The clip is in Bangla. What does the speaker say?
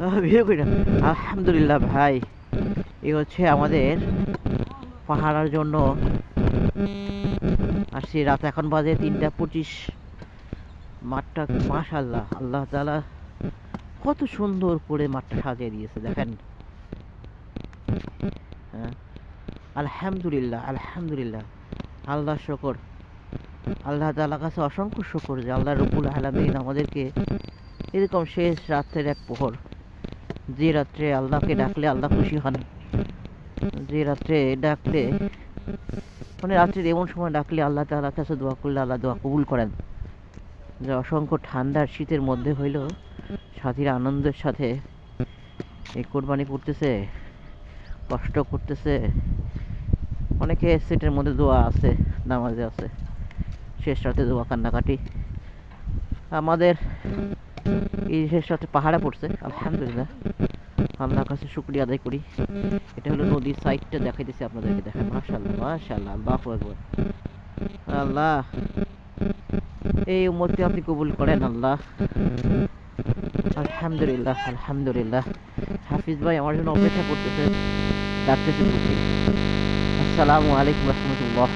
ভিডিও করি না। আলহামদুলিল্লাহ ভাই, এই হচ্ছে আমাদের পাহাড়ার জন্য আসছি। রাত এখন বাজে 3টা 25। মাঠটা মাশাআল্লাহ, আল্লাহ তাআলা কত সুন্দর করে মাঠটা সাজিয়ে দিয়েছে দেখেন। হ্যাঁ, আলহামদুলিল্লাহ আলহামদুলিল্লাহ, আল্লাহ শুকর। আল্লাহ তাআলার কাছে অসংখ্য শুকর যে আল্লাহ রব্বুল আলামিন আমাদেরকে এরকম শেষ রাত্রের এক প্রহর, যে রাত্রে আল্লাহকে ডাকলে আল্লাহ খুশি হন, যে রাত্রে ডাকলে মানে রাত্রির এমন সময় ডাকলে আল্লাহ তাআলার কাছে দোয়া করলে আল্লাহ দোয়া কবুল করেন। যে অসংখ্য ঠান্ডার শীতের মধ্যে হইলেও সাথীরা আনন্দের সাথে এই কোরবানি করতেছে, কষ্ট করতেছে। অনেকে সেটের মধ্যে দোয়া আছে, নামাজে আছে, শেষ রাতে দোয়া কান্নাকাটি। আমাদের এই শেষ রাতে পাহাড়ে পড়ছে, আলহামদুলিল্লাহ আল্লাহর কাছে শুকরিয়া আদায় করি। এটা হলো নদীর সাইডটা দেখাইতেছি আপনাদেরকে, দেখেন মাশাআল্লাহ মাশাআল্লাহ, আল্লাহু আকবার। আল্লাহ এই উম্মতকে আপনি কবুল করেন আল্লাহ। আলহামদুলিল্লাহ আলহামদুলিল্লাহ। হাফিজ ভাই আমার জন্য অপেক্ষা করতেছে, ডাকতেছে। আসসালামু আলাইকুম রহমতুল্লাহ।